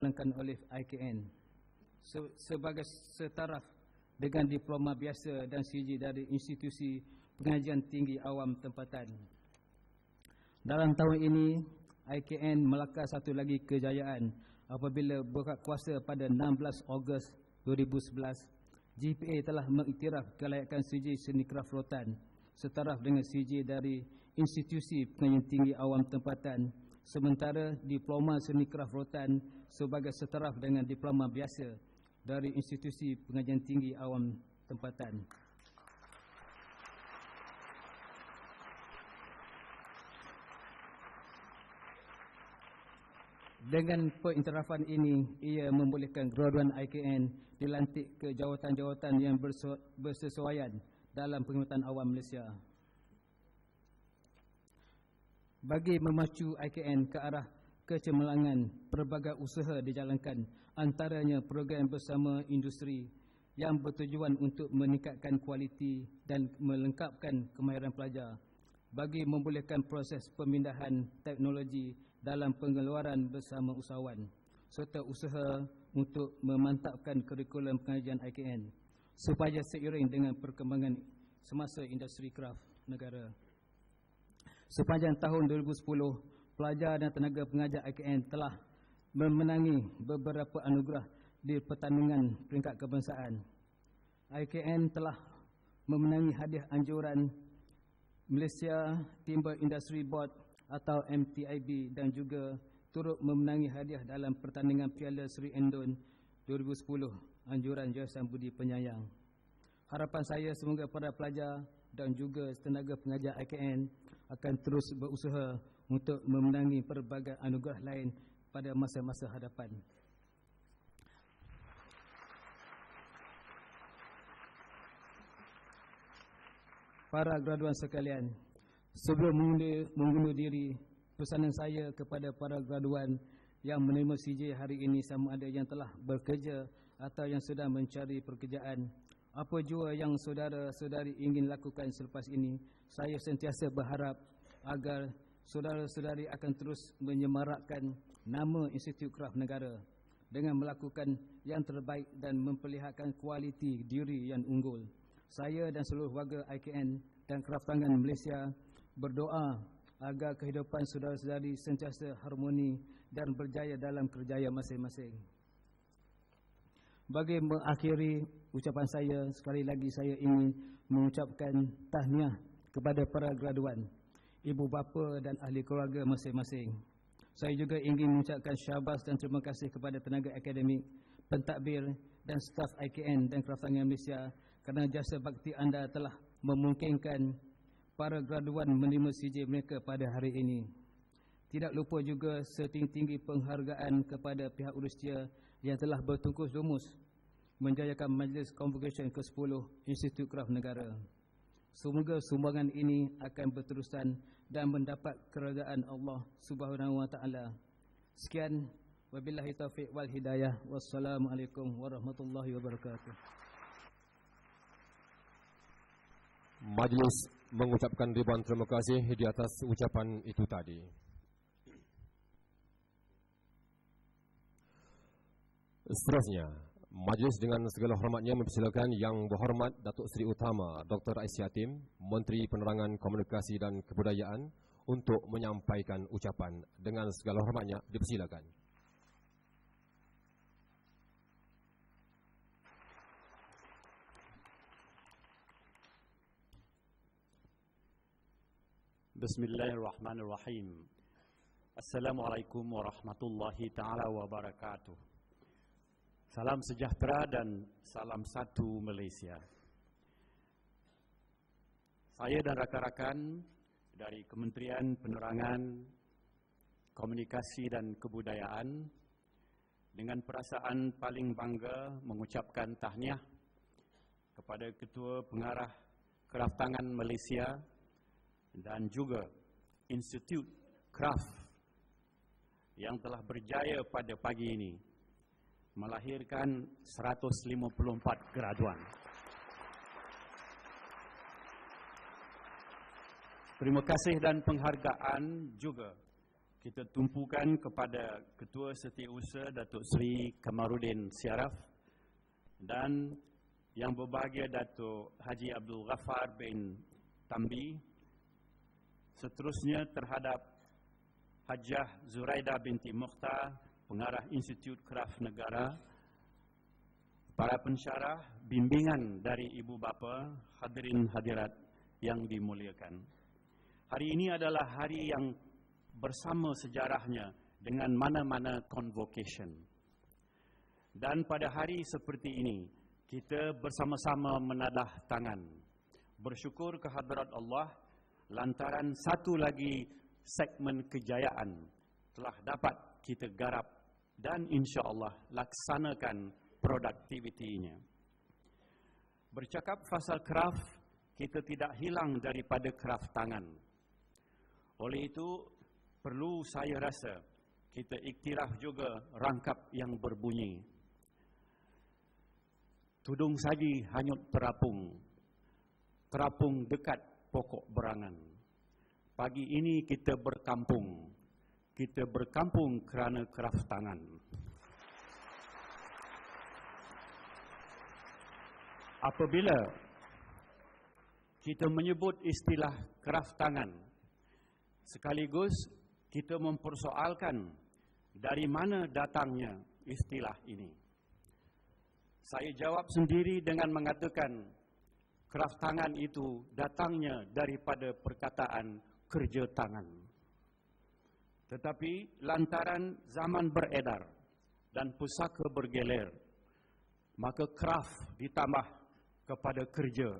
dijalankan oleh IKN sebagai setaraf dengan diploma biasa dan CG dari Institusi Pengajian Tinggi Awam Tempatan. Dalam tahun ini, IKN melakar satu lagi kejayaan apabila berkuasa pada 16 Ogos 2011, GPA telah mengiktiraf kelayakan CG Seni Kraf Rotan setaraf dengan CG dari Institusi Pengajian Tinggi Awam Tempatan, sementara diploma Seni Kraf Rotan sebagai setaraf dengan diploma biasa dari Institusi Pengajian Tinggi Awam Tempatan. Dengan pengiktirafan ini, ia membolehkan graduan IKN dilantik ke jawatan-jawatan yang bersesuaian dalam Perkhidmatan Awam Malaysia. Bagi memacu IKN ke arah kecemerlangan, pelbagai usaha dijalankan, antaranya program bersama industri yang bertujuan untuk meningkatkan kualiti dan melengkapkan kemahiran pelajar bagi membolehkan proses pemindahan teknologi dalam pengeluaran bersama usahawan serta usaha untuk memantapkan kurikulum pengajian IKN supaya seiring dengan perkembangan semasa industri kraf negara. Sepanjang tahun 2010, pelajar dan tenaga pengajar IKN telah memenangi beberapa anugerah di pertandingan peringkat kebangsaan. IKN telah memenangi hadiah anjuran Malaysia Timber Industry Board atau MTIB dan juga turut memenangi hadiah dalam pertandingan Piala Seri Endon 2010 anjuran Yayasan Budi Penyayang. Harapan saya semoga para pelajar dan juga tenaga pengajar IKN akan terus berusaha untuk memenangi pelbagai anugerah lain pada masa-masa hadapan. Para graduan sekalian, sebelum mengundur diri, pesanan saya kepada para graduan yang menerima CJ hari ini sama ada yang telah bekerja atau yang sedang mencari pekerjaan, apa jua yang saudara-saudari ingin lakukan selepas ini, saya sentiasa berharap agar saudara-saudari akan terus menyemarakkan nama Institut Kraf Negara dengan melakukan yang terbaik dan memperlihatkan kualiti diri yang unggul. Saya dan seluruh warga IKN dan Kraftangan Malaysia berdoa agar kehidupan saudara-saudari sentiasa harmoni dan berjaya dalam kerjaya masing-masing. Bagi mengakhiri ucapan saya, sekali lagi saya ingin mengucapkan tahniah kepada para graduan, ibu bapa dan ahli keluarga masing-masing. Saya juga ingin mengucapkan syabas dan terima kasih kepada tenaga akademik, pentadbir dan staf IKN dan Kraftangan Malaysia kerana jasa bakti anda telah memungkinkan para graduan menerima CJ mereka pada hari ini. Tidak lupa juga setinggi-tinggi penghargaan kepada pihak Rusia yang telah bertungkus lumus menjayakan Majlis Convocation ke-10 Institut Kraf Negara. Semoga sumbangan ini akan berterusan dan mendapat keredaan Allah Subhanahu wa taala. Sekian, wabillahi taufiq wal hidayah. Wassalamualaikum warahmatullahi wabarakatuh. Majlis mengucapkan ribuan terima kasih di atas ucapan itu tadi. Seterusnya, majlis dengan segala hormatnya mempersilakan Yang Berhormat Datuk Seri Utama Dr. Aisyah Tim, Menteri Penerangan Komunikasi dan Kebudayaan untuk menyampaikan ucapan. Dengan segala hormatnya dipersilakan. Bismillahirrahmanirrahim. Assalamualaikum warahmatullahi ta'ala wabarakatuh. Salam sejahtera dan salam satu Malaysia. Saya dan rakan-rakan dari Kementerian Penerangan, Komunikasi dan Kebudayaan dengan perasaan paling bangga mengucapkan tahniah kepada Ketua Pengarah Kraftangan Malaysia dan juga Institut Kraf yang telah berjaya pada pagi ini melahirkan 154 graduan. Terima kasih dan penghargaan juga kita tumpukan kepada Ketua Setiausaha Datuk Seri Kamarudin Syaraf dan Yang Berbahagia Datuk Haji Abdul Ghaffar bin Tambi, seterusnya terhadap Hajah Zuraida binti Mukhtar, Pengarah Institut Kraf Negara, para pensyarah, bimbingan dari ibu bapa, hadirin hadirat yang dimuliakan. Hari ini adalah hari yang bersama sejarahnya dengan mana-mana convocation. Dan pada hari seperti ini, kita bersama-sama menadah tangan, bersyukur kehadrat Allah lantaran satu lagi segmen kejayaan telah dapat kita garap dan insya-Allah laksanakan produktivitinya. Bercakap pasal kraft, kita tidak hilang daripada kraft tangan. Oleh itu, perlu saya rasa kita iktiraf juga rangkap yang berbunyi, tudung saji hanyut terapung, terapung dekat pokok berangan. Pagi ini kita berkampung kerana kraft tangan. Apabila kita menyebut istilah kraft tangan, sekaligus kita mempersoalkan dari mana datangnya istilah ini. Saya jawab sendiri dengan mengatakan kraft tangan itu datangnya daripada perkataan kerja tangan. Tetapi lantaran zaman beredar dan pusaka bergelir, maka kraft ditambah kepada kerja,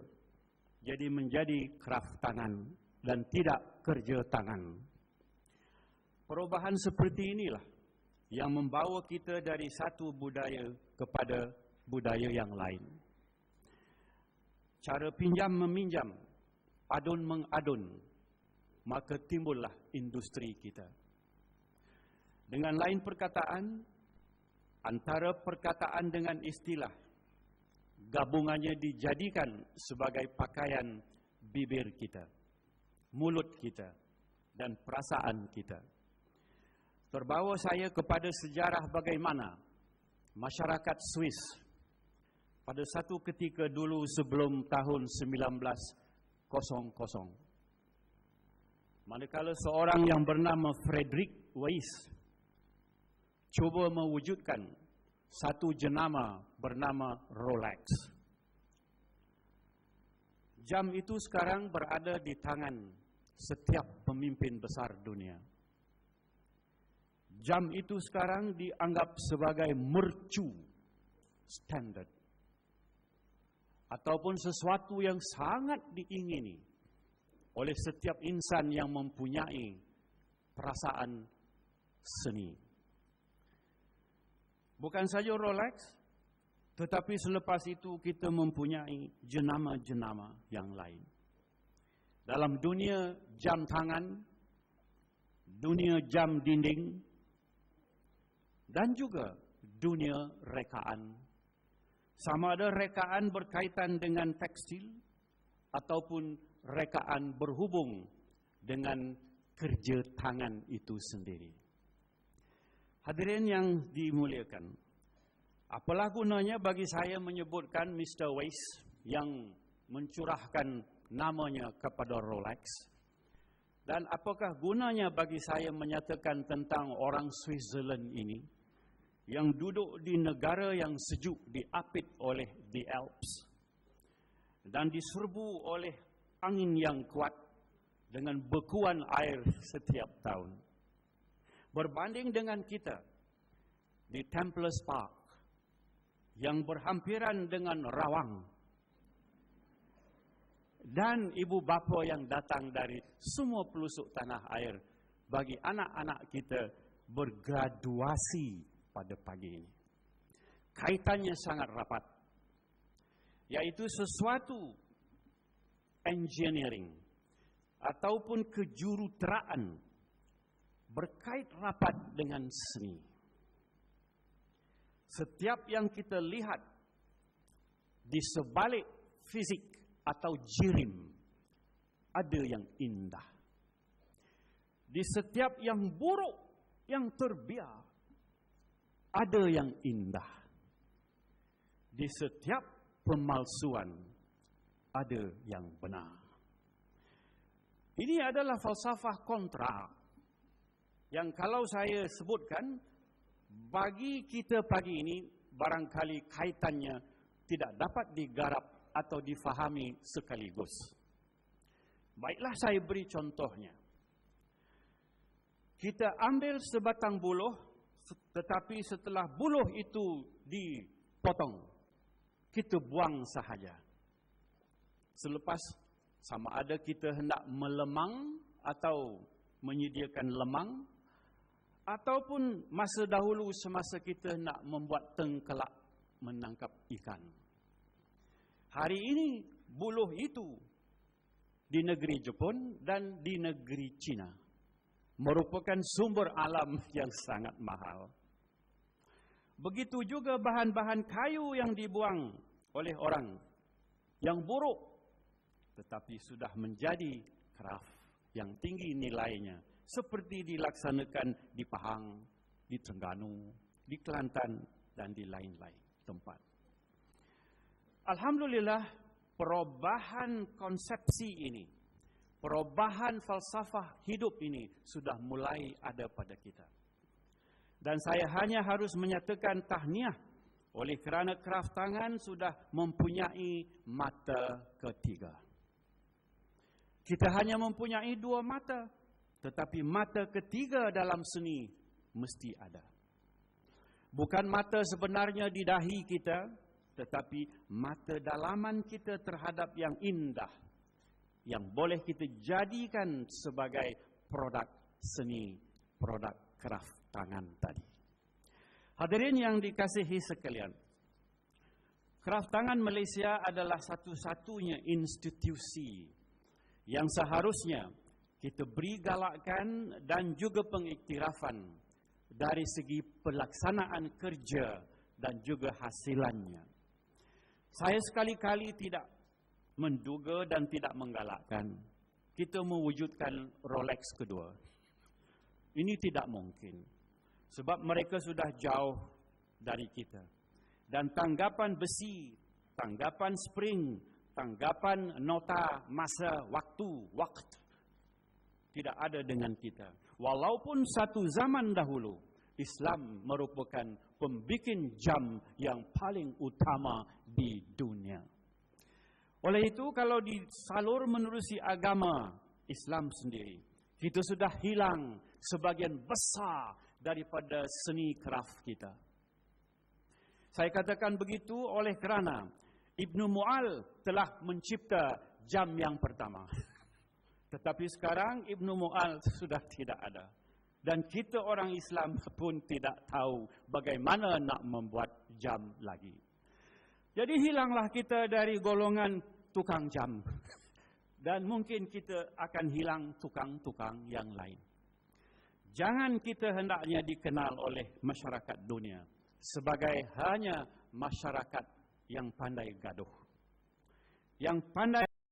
jadi menjadi kraft tangan dan tidak kerja tangan. Perubahan seperti inilah yang membawa kita dari satu budaya kepada budaya yang lain. Cara pinjam meminjam, adun mengadun, maka timbullah industri kita. Dengan lain perkataan, antara perkataan dengan istilah, gabungannya dijadikan sebagai pakaian bibir kita, mulut kita, dan perasaan kita. Terbawa saya kepada sejarah bagaimana masyarakat Swiss pada satu ketika dulu sebelum tahun 1900, manakala seorang yang bernama Frederick Weiss cuba mewujudkan satu jenama bernama Rolex. Jam itu sekarang berada di tangan setiap pemimpin besar dunia. Jam itu sekarang dianggap sebagai mercu standard, ataupun sesuatu yang sangat diingini oleh setiap insan yang mempunyai perasaan seni. Bukan saja Rolex, tetapi selepas itu kita mempunyai jenama-jenama yang lain. Dalam dunia jam tangan, dunia jam dinding, dan juga dunia rekaan. Sama ada rekaan berkaitan dengan tekstil ataupun rekaan berhubung dengan kerja tangan itu sendiri. Hadirin yang dimuliakan, apalah gunanya bagi saya menyebutkan Mr. Weiss yang mencurahkan namanya kepada Rolex? Dan apakah gunanya bagi saya menyatakan tentang orang Switzerland ini yang duduk di negara yang sejuk, diapit oleh the Alps dan diserbu oleh angin yang kuat dengan bekuan air setiap tahun, berbanding dengan kita di Templars Park yang berhampiran dengan rawang dan ibu bapa yang datang dari semua pelosok tanah air bagi anak-anak kita bergraduasi pada pagi ini. Kaitannya sangat rapat, yaitu sesuatu engineering ataupun kejuruteraan berkait rapat dengan seni. Setiap yang kita lihat di sebalik fisik atau jirim ada yang indah. Di setiap yang buruk, yang terbiar, ada yang indah. Di setiap pemalsuan, ada yang benar. Ini adalah falsafah kontrak yang kalau saya sebutkan, bagi kita pagi ini, barangkali kaitannya tidak dapat digarap atau difahami sekaligus. Baiklah saya beri contohnya. Kita ambil sebatang buluh, tetapi setelah buluh itu dipotong, kita buang sahaja. Selepas sama ada kita hendak melemang atau menyediakan lemang, ataupun masa dahulu semasa kita nak membuat tengkelak menangkap ikan. Hari ini buluh itu di negeri Jepun dan di negeri China merupakan sumber alam yang sangat mahal. Begitu juga bahan-bahan kayu yang dibuang oleh orang yang buruk, tetapi sudah menjadi craft yang tinggi nilainya. Seperti dilaksanakan di Pahang, di Terengganu, di Kelantan, dan di lain-lain tempat. Alhamdulillah, perubahan konsepsi ini, perubahan falsafah hidup ini sudah mulai ada pada kita. Dan saya hanya harus menyatakan tahniah oleh kerana kraft tangan sudah mempunyai mata ketiga. Kita hanya mempunyai 2 mata. Tetapi mata ketiga dalam seni mesti ada. Bukan mata sebenarnya di dahi kita, tetapi mata dalaman kita terhadap yang indah, yang boleh kita jadikan sebagai produk seni, produk kraft tangan tadi. Hadirin yang dikasihi sekalian, kraft tangan Malaysia adalah satu-satunya institusi yang seharusnya kita beri galakan dan juga pengiktirafan dari segi pelaksanaan kerja dan juga hasilannya. Saya sekali-kali tidak menduga dan tidak menggalakkan kita mewujudkan Rolex kedua. Ini tidak mungkin. Sebab mereka sudah jauh dari kita. Dan tanggapan besi, tanggapan spring, tanggapan nota masa waktu tidak ada dengan kita. Walaupun satu zaman dahulu, Islam merupakan pembikin jam yang paling utama di dunia. Oleh itu, kalau disalur menerusi agama Islam sendiri, kita sudah hilang sebagian besar daripada seni kraft kita. Saya katakan begitu oleh kerana Ibnu Mu'al telah mencipta jam yang pertama. Tetapi sekarang Ibnu Mu'al sudah tidak ada. Dan kita orang Islam pun tidak tahu bagaimana nak membuat jam lagi. Jadi hilanglah kita dari golongan tukang jam. Dan mungkin kita akan hilang tukang-tukang yang lain. Jangan kita hendaknya dikenal oleh masyarakat dunia sebagai hanya masyarakat yang pandai gaduh. Yang pandai